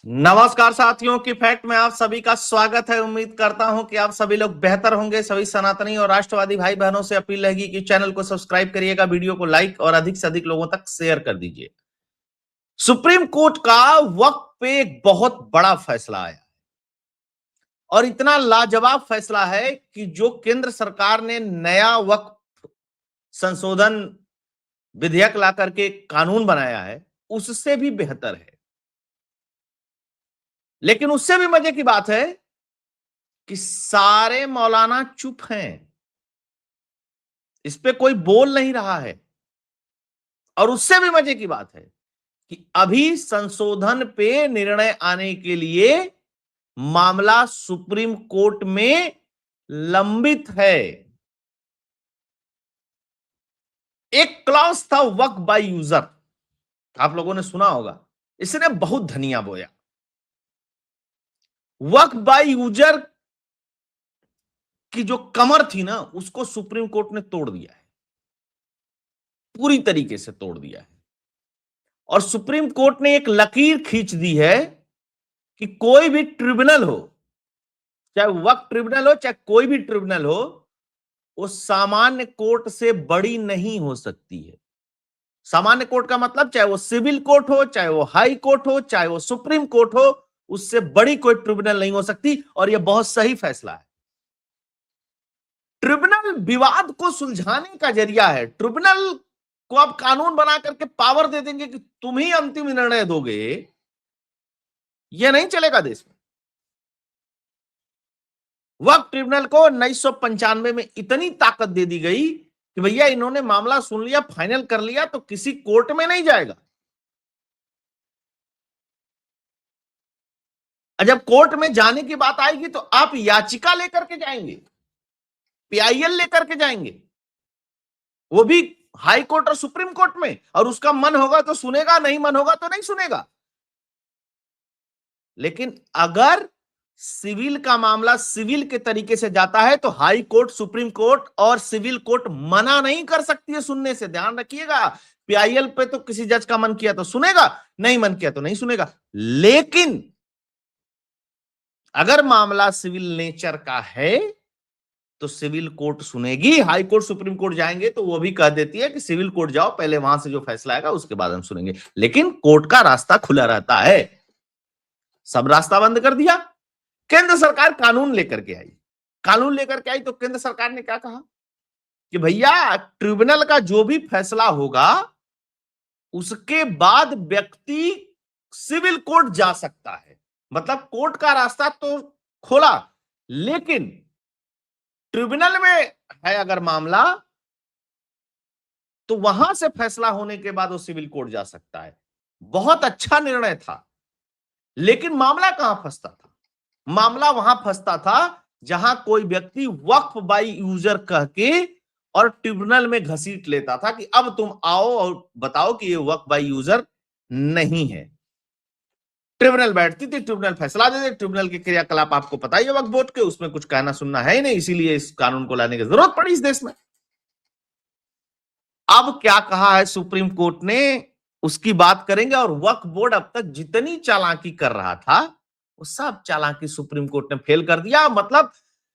नमस्कार साथियों की फैक्ट में आप सभी का स्वागत है। उम्मीद करता हूं कि आप सभी लोग बेहतर होंगे। सभी सनातनी और राष्ट्रवादी भाई बहनों से अपील रहेगी कि चैनल को सब्सक्राइब करिएगा, वीडियो को लाइक और अधिक से अधिक लोगों तक शेयर कर दीजिए। सुप्रीम कोर्ट का वक्फ पे एक बहुत बड़ा फैसला आया और इतना लाजवाब फैसला है कि जो केंद्र सरकार ने नया वक्फ संशोधन विधेयक ला करके कानून बनाया है उससे भी बेहतर है। लेकिन उससे भी मजे की बात है कि सारे मौलाना चुप हैं, इस पे कोई बोल नहीं रहा है। और उससे भी मजे की बात है कि अभी संशोधन पे निर्णय आने के लिए मामला सुप्रीम कोर्ट में लंबित है। एक क्लॉज था वक्फ बाय यूजर, आप लोगों ने सुना होगा, इसने बहुत धनिया बोया। वक्फ बाय यूजर की जो कमर थी ना, उसको सुप्रीम कोर्ट ने तोड़ दिया है, पूरी तरीके से तोड़ दिया है। और सुप्रीम कोर्ट ने एक लकीर खींच दी है कि कोई भी ट्रिब्यूनल हो, चाहे वक्फ ट्रिब्यूनल हो चाहे कोई भी ट्रिब्यूनल हो, वो सामान्य कोर्ट से बड़ी नहीं हो सकती है। सामान्य कोर्ट का मतलब चाहे वो सिविल कोर्ट हो, चाहे वो हाई कोर्ट हो, चाहे वो सुप्रीम कोर्ट हो, उससे बड़ी कोई ट्रिब्यूनल नहीं हो सकती। और यह बहुत सही फैसला है। ट्रिब्यूनल विवाद को सुलझाने का जरिया है। ट्रिब्यूनल को आप कानून बना करके पावर दे देंगे कि तुम ही अंतिम निर्णय दोगे, यह नहीं चलेगा देश में। वक्फ ट्रिब्यूनल को 1995 में इतनी ताकत दे दी गई कि भैया इन्होंने मामला सुन लिया, फाइनल कर लिया, तो किसी कोर्ट में नहीं जाएगा। जब कोर्ट में जाने की बात आएगी तो आप याचिका लेकर के जाएंगे, पीआईएल लेकर के जाएंगे, वो भी हाई कोर्ट और सुप्रीम कोर्ट में। और उसका मन होगा तो सुनेगा, नहीं मन होगा तो नहीं सुनेगा। लेकिन अगर सिविल का मामला सिविल के तरीके से जाता है तो हाई कोर्ट, सुप्रीम कोर्ट और सिविल कोर्ट मना नहीं कर सकती है सुनने से। ध्यान रखिएगा, पीआईएल पे तो किसी जज का मन किया तो सुनेगा, नहीं मन किया तो नहीं सुनेगा। लेकिन अगर मामला सिविल नेचर का है तो सिविल कोर्ट सुनेगी। हाई कोर्ट, सुप्रीम कोर्ट जाएंगे तो वो भी कह देती है कि सिविल कोर्ट जाओ, पहले वहां से जो फैसला आएगा उसके बाद हम सुनेंगे। लेकिन कोर्ट का रास्ता खुला रहता है। सब रास्ता बंद कर दिया। केंद्र सरकार कानून लेकर के आई। कानून लेकर के आई तो केंद्र सरकार ने क्या कहा कि भैया ट्रिब्यूनल का जो भी फैसला होगा उसके बाद व्यक्ति सिविल कोर्ट जा सकता है। मतलब कोर्ट का रास्ता तो खोला, लेकिन ट्रिब्यूनल में है अगर मामला तो वहां से फैसला होने के बाद वो सिविल कोर्ट जा सकता है। बहुत अच्छा निर्णय था। लेकिन मामला कहां फंसता था? मामला वहां फंसता था जहां कोई व्यक्ति वक्फ बाय यूजर कह के और ट्रिब्यूनल में घसीट लेता था कि अब तुम आओ और बताओ कि ये वक्फ बाय यूजर नहीं है। ट्रिब्यूनल बैठती थी, ट्रिब्यूनल फैसला दे दे। ट्रिब्यूनल के क्रियाकलाप आपको पता ही है वक्फ बोर्ड के, उसमें कुछ कहना सुनना है ही नहीं, इसीलिए इस कानून को लाने की जरूरत पड़ी इस देश में। अब क्या कहा है सुप्रीम कोर्ट ने, उसकी बात करेंगे। और वक्फ बोर्ड अब तक जितनी चालाकी कर रहा था वो सब चालाकी सुप्रीम कोर्ट ने फेल कर दिया। मतलब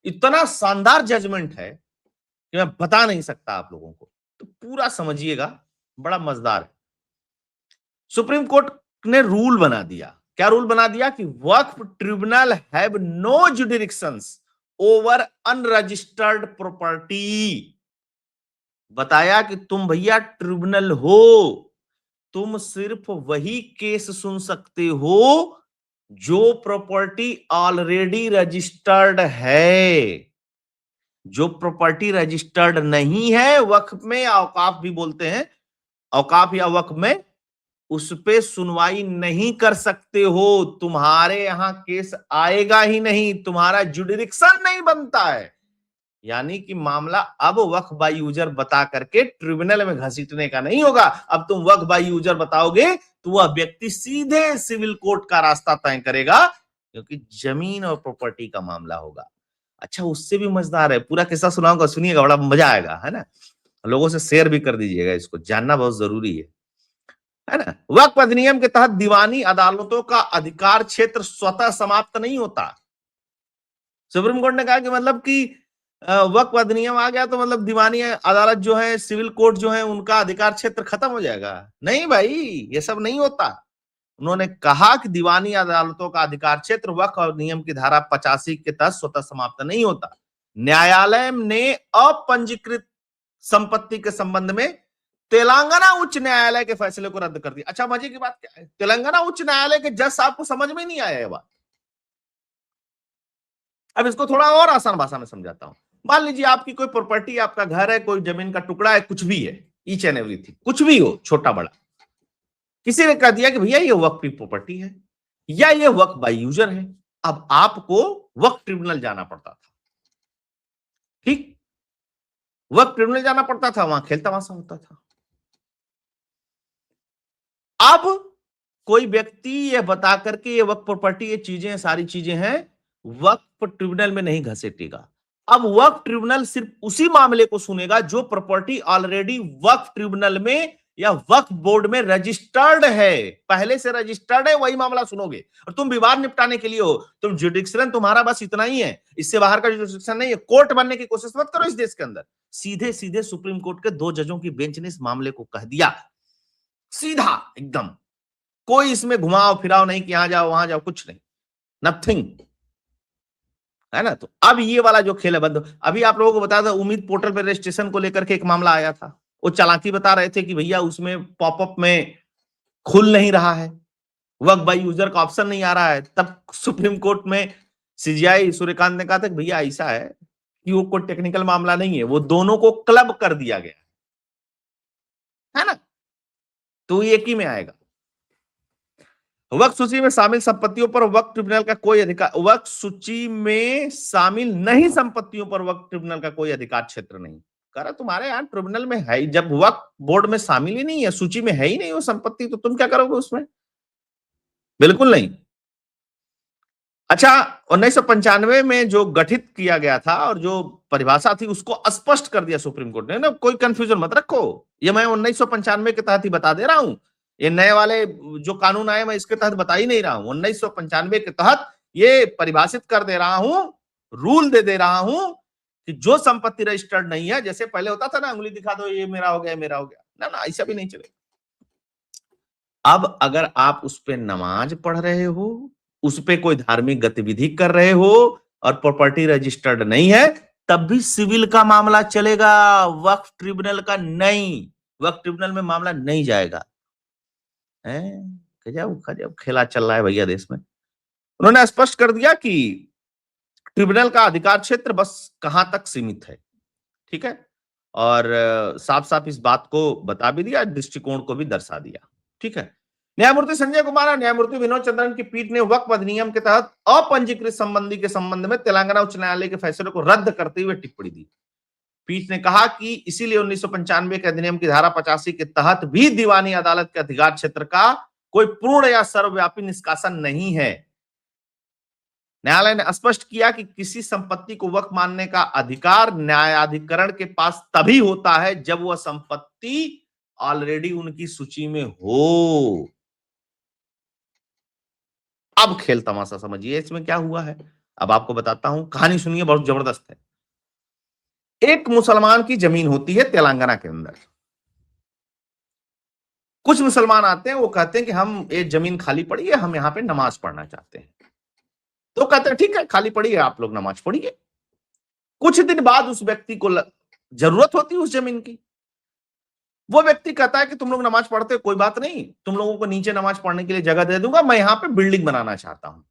इतना शानदार जजमेंट है कि मैं बता नहीं सकता आप लोगों को, तो पूरा समझिएगा, बड़ा मजेदार है। सुप्रीम कोर्ट ने रूल बना दिया। क्या रूल बना दिया कि वक्फ tribunal have no jurisdictions over unregistered property. बताया कि तुम भैया ट्रिब्यूनल हो, तुम सिर्फ वही केस सुन सकते हो जो प्रॉपर्टी ऑलरेडी रजिस्टर्ड है। जो प्रॉपर्टी रजिस्टर्ड नहीं है, वक्फ में, औकाफ भी बोलते हैं, औकाफ या वक्फ में, उस पे सुनवाई नहीं कर सकते हो। तुम्हारे यहां केस आएगा ही नहीं, तुम्हारा जुडिरिक्शन नहीं बनता है। यानी कि मामला अब वक्फ बाय यूजर बता करके ट्रिब्यूनल में घसीटने का नहीं होगा। अब तुम वक्फ बाय यूजर बताओगे तो वह व्यक्ति सीधे सिविल कोर्ट का रास्ता तय करेगा, क्योंकि जमीन और प्रॉपर्टी का मामला होगा। अच्छा, उससे भी मजेदार है, पूरा किस्सा सुनाऊंगा, सुनिएगा, बड़ा मजा आएगा, है ना। लोगों से शेयर भी कर दीजिएगा, इसको जानना बहुत जरूरी है। है ना। वक्फ अधिनियम के तहत दीवानी अदालतों का अधिकार क्षेत्र स्वतः समाप्त नहीं होता। सुप्रीम कोर्ट ने कहा कि मतलब कि वक्फ अधिनियम आ गया तो मतलब दीवानी अदालत जो है, सिविल कोर्ट जो है, उनका अधिकार क्षेत्र खत्म हो जाएगा। नहीं भाई, ये सब नहीं होता। उन्होंने कहा कि दीवानी अदालतों का अधिकार क्षेत्र वक्फ अधिनियम की धारा 85 के तहत स्वतः समाप्त नहीं होता। न्यायालय ने अपंजीकृत संपत्ति के संबंध में तेलंगाना उच्च न्यायालय के फैसले को रद्द कर दिया। अच्छा, मजे की बात क्या है, तेलंगाना उच्च न्यायालय के जज साहब को समझ में नहीं आया ये बात। अब इसको थोड़ा और आसान भाषा में समझाता हूं। मान लीजिए आपकी कोई प्रॉपर्टी, आपका घर है, कोई जमीन का टुकड़ा है, कुछ भी है, ईच एंड एवरीथिंग, कुछ भी हो, छोटा बड़ा, किसी ने कह दिया कि भैया ये वक्फ की प्रॉपर्टी है या ये वक्फ बाय यूजर है। अब आपको वक्फ ट्रिब्यूनल जाना पड़ता था, ठीक, वक्फ ट्रिब्यूनल जाना पड़ता था, वहां खेल तमाशा होता था। अब कोई व्यक्ति ये बता करके ये वक्फ प्रॉपर्टी, ये चीजें, सारी चीजें हैं, वक्फ ट्रिब्यूनल में नहीं घसीटेगा। अब वक्फ ट्रिब्यूनल सिर्फ उसी मामले को सुनेगा जो प्रॉपर्टी ऑलरेडी वक्फ ट्रिब्यूनल में या वक्फ बोर्ड में रजिस्टर्ड है, पहले से रजिस्टर्ड है, वही मामला सुनोगे। और तुम विवाद निपटाने के लिए हो, तुम जुडिक्शन तुम्हारा बस इतना ही है, इससे बाहर का जुडिक्शन नहीं है। कोर्ट बनने की कोशिश मत करो इस देश के अंदर। सीधे सीधे सुप्रीम कोर्ट के 2 जजों की बेंच ने इस मामले को कह दिया, सीधा एकदम, कोई इसमें घुमाव फिराव नहीं कि यहां जाओ वहां जाओ, कुछ नहीं, नथिंग, है ना। तो अब ये वाला जो खेल है बंद। अभी आप लोगों को बता था, उम्मीद पोर्टल पर रजिस्ट्रेशन को लेकर के एक मामला आया था, वो चालाकी बता रहे थे कि भैया उसमें पॉपअप में खुल नहीं रहा है, वक्फ बाय यूजर का ऑप्शन नहीं आ रहा है। तब सुप्रीम कोर्ट में सीजीआई सूर्यकांत ने कहा था कि भैया ऐसा है कि वो कोई टेक्निकल मामला नहीं है, वो दोनों को क्लब कर दिया गया है ना, तो एक ही में आएगा। वक्फ सूची में शामिल संपत्तियों पर वक्फ ट्रिब्यूनल का कोई अधिकार, वक्फ सूची में शामिल नहीं संपत्तियों पर वक्फ ट्रिब्यूनल का कोई अधिकार क्षेत्र नहीं। कह रहा तुम्हारे यहाँ ट्रिब्यूनल में है, जब वक्फ बोर्ड में शामिल ही नहीं है, सूची में है ही नहीं वो संपत्ति, तो तुम क्या करोगे उसमें? बिल्कुल नहीं। अच्छा, 1995 में जो गठित किया गया था और जो परिभाषा थी उसको स्पष्ट कर दिया सुप्रीम कोर्ट ने ना, कोई कंफ्यूजन मत रखो। ये मैं 1995 के तहत ही बता दे रहा हूं, ये नए वाले जो कानून आए मैं इसके तहत बता ही नहीं रहा हूं। 1995 के तहत ये परिभाषित कर दे रहा हूं, रूल दे रहा हूं कि जो संपत्ति रजिस्टर्ड नहीं है, जैसे पहले होता था ना, उंगली दिखा दो, ये मेरा हो गया, मेरा हो गया, ना ना, ऐसा भी नहीं चलेगा। अब अगर आप उस पर नमाज पढ़ रहे हो, उस पे कोई धार्मिक गतिविधि कर रहे हो और प्रॉपर्टी रजिस्टर्ड नहीं है, तब भी सिविल का मामला चलेगा, वक्फ ट्रिब्यूनल का नहीं। वक्फ ट्रिब्यूनल में मामला नहीं जाएगा। गजब गजब खेला चल रहा है भैया देश में। उन्होंने स्पष्ट कर दिया कि ट्रिब्यूनल का अधिकार क्षेत्र बस कहां तक सीमित है, ठीक है, और साफ साफ इस बात को बता भी दिया, दृष्टिकोण को भी दर्शा दिया, ठीक है। न्यायमूर्ति संजय कुमार और न्यायमूर्ति विनोद चंद्रन की पीठ ने वक्फ अधिनियम के तहत अपंजीकृत संबंधी के संबंध में तेलंगाना उच्च न्यायालय के फैसले को रद्द करते हुए टिप्पणी दी। पीठ ने कहा कि इसीलिए 1995 के अधिनियम की धारा 85 के तहत भी दीवानी अदालत के अधिकार क्षेत्र का कोई पूर्ण या सर्वव्यापी निष्कासन नहीं है। न्यायालय ने स्पष्ट किया कि किसी संपत्ति को वक्फ मानने का अधिकार न्यायाधिकरण के पास तभी होता है जब वह संपत्ति ऑलरेडी उनकी सूची में हो। अब खेल तमाशा समझिए इसमें क्या हुआ है। अब आपको बताता हूं, कहानी सुनिए, बहुत जबरदस्त है। एक मुसलमान की जमीन होती है तेलंगाना के अंदर। कुछ मुसलमान आते हैं, वो कहते हैं कि हम ये जमीन खाली पड़ी है, हम यहां पे नमाज पढ़ना चाहते हैं। तो कहते हैं ठीक है, खाली पड़ी है, आप लोग नमाज पढ़िए। कुछ दिन बाद उस व्यक्ति को जरूरत होती है उस जमीन की। वो व्यक्ति कहता है कि तुम लोग नमाज पढ़ते हो, कोई बात नहीं, तुम लोगों को नीचे नमाज पढ़ने के लिए जगह दे दूंगा, मैं यहां पे बिल्डिंग बनाना चाहता हूं।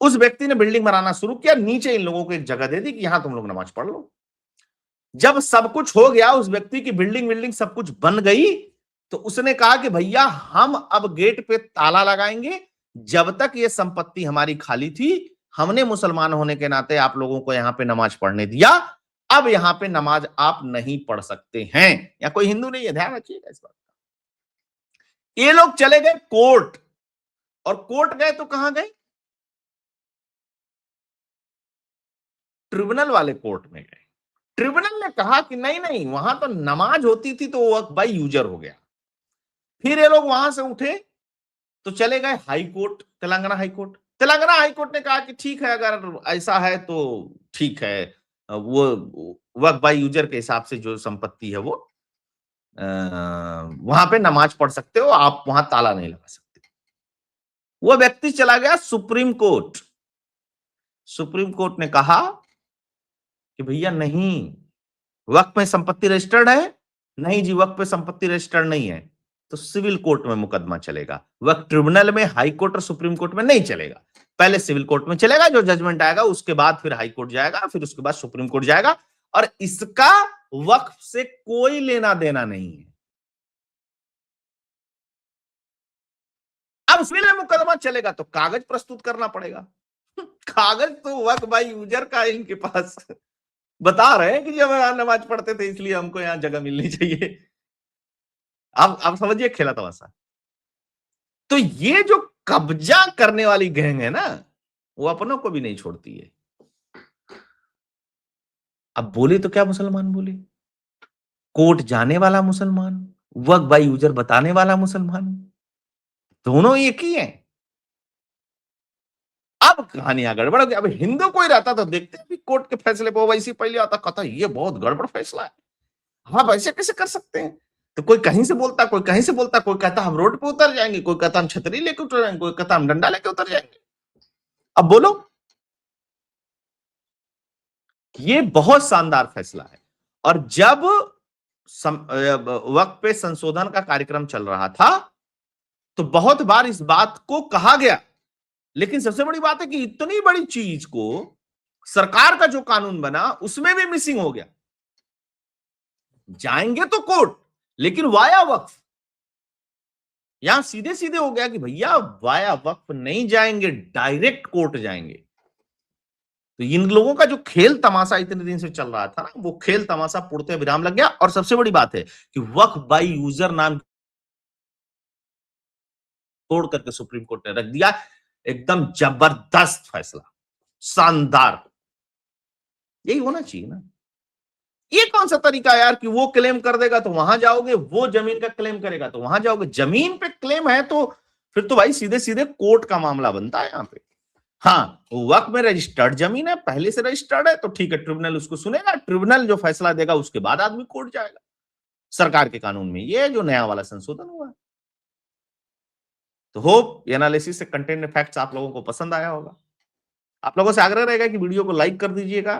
उस व्यक्ति ने बिल्डिंग बनाना शुरू किया, नीचे इन लोगों को एक जगह दे दी कि यहां तुम लोग नमाज पढ़ लो। जब सब कुछ हो गया, उस व्यक्ति की बिल्डिंग सब कुछ बन गई, तो उसने कहा कि भैया हम अब गेट पे ताला लगाएंगे, जब तक ये संपत्ति हमारी खाली थी, हमने मुसलमान होने के नाते आप लोगों को यहां पे नमाज पढ़ने दिया, अब यहां पे नमाज आप नहीं पढ़ सकते हैं। या कोई हिंदू नहीं है, ध्यान रखिएगा इस बात का। ये लोग चले गए कोर्ट, और कोर्ट गए तो कहां गए? ट्रिब्यूनल वाले कोर्ट में गए। ट्रिब्यूनल ने कहा कि नहीं नहीं, वहां तो नमाज होती थी तो वक्फ बाई यूजर हो गया। फिर ये लोग वहां से उठे तो चले गए high court, Telangana high court. Telangana high court ने कहा कि ठीक है, अगर ऐसा है तो ठीक है, वो वक्फ बाई यूजर के हिसाब से जो संपत्ति है वो वहां पे नमाज पढ़ सकते हो, आप वहां ताला नहीं लगा सकते। वो व्यक्ति चला गया सुप्रीम कोर्ट। सुप्रीम कोर्ट ने कहा कि भैया नहीं, वक्फ में संपत्ति रजिस्टर्ड है? नहीं जी, वक्फ पे संपत्ति रजिस्टर्ड नहीं है, तो सिविल कोर्ट में मुकदमा चलेगा। वक्फ ट्रिब्यूनल में, हाई कोर्ट और सुप्रीम कोर्ट में नहीं चलेगा। पहले सिविल कोर्ट में चलेगा, जो जजमेंट आएगा उसके बाद फिर हाई कोर्ट जाएगा, फिर उसके बाद सुप्रीम कोर्ट जाएगा, और इसका वक्फ से कोई लेना देना नहीं है। अब सिविल में मुकदमा चलेगा तो कागज प्रस्तुत करना पड़ेगा। कागज तो वक्फ बाई यूजर का इनके पास बता रहे हैं कि जब हम नमाज पढ़ते थे इसलिए हमको यहां जगह मिलनी चाहिए। आप समझिए खेला तमाशा। तो ये जो कब्जा करने वाली गैंग है ना, वो अपनों को भी नहीं छोड़ती है। अब बोले तो क्या मुसलमान बोले, कोर्ट जाने वाला मुसलमान, वक्फ बाई यूजर बताने वाला मुसलमान, दोनों एक ही है। अब कहानियां गड़बड़ हो गई। अब हिंदू कोई रहता तो देखते भी कोर्ट के फैसले पर वैसे पहले आता, कहता ये बहुत गड़बड़ फैसला है, आप ऐसे कैसे कर सकते हैं। तो कोई कहीं से बोलता, कोई कहीं से बोलता, कोई कहता हम रोड पे उतर जाएंगे, कोई कहता हम छतरी लेके उतर जाएंगे, कोई कहता हम डंडा लेके उतर जाएंगे। अब बोलो, ये बहुत शानदार फैसला है। और जब वक्त पे संशोधन का कार्यक्रम चल रहा था तो बहुत बार इस बात को कहा गया, लेकिन सबसे बड़ी बात है कि इतनी बड़ी चीज को सरकार का जो कानून बना उसमें भी मिसिंग हो गया। जाएंगे तो कोर्ट, लेकिन वाया वक्फ। यहां सीधे सीधे हो गया कि भैया वाया वक्फ नहीं जाएंगे, डायरेक्ट कोर्ट जाएंगे। तो इन लोगों का जो खेल तमाशा इतने दिन से चल रहा था ना, वो खेल तमाशा पूर्णतः विराम लग गया। और सबसे बड़ी बात है कि वक्फ बाई यूजर नाम तोड़ करके सुप्रीम कोर्ट ने रख दिया। एकदम जबरदस्त फैसला, शानदार। यही होना चाहिए ना। ये कौन सा तरीका है यार कि वो क्लेम कर देगा तो वहां जाओगे, वो जमीन का क्लेम करेगा तो वहां जाओगे। जमीन पे क्लेम है तो फिर तो भाई सीधे सीधे कोर्ट का मामला बनता है यहां पे। हाँ, वक्त में रजिस्टर्ड जमीन है, पहले से रजिस्टर्ड है तो ठीक है, ट्रिब्यूनल उसको सुनेगा, ट्रिब्यूनल जो फैसला देगा उसके बाद आदमी कोर्ट जाएगा। सरकार के कानून में ये जो नया वाला संशोधन हुआ। तो होप एनालिसिस से कंटेंट फैक्ट्स आप लोगों को पसंद आया होगा। आप लोगों से आग्रह रहेगा कि वीडियो को लाइक कर दीजिएगा,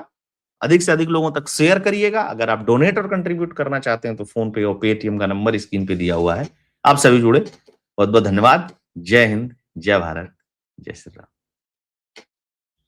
अधिक से अधिक लोगों तक शेयर करिएगा। अगर आप डोनेट और कंट्रीब्यूट करना चाहते हैं तो फोन पे और पेटीएम का नंबर स्क्रीन पे दिया हुआ है। आप सभी जुड़े, बहुत बहुत धन्यवाद। जय हिंद, जय भारत, जय श्री राम।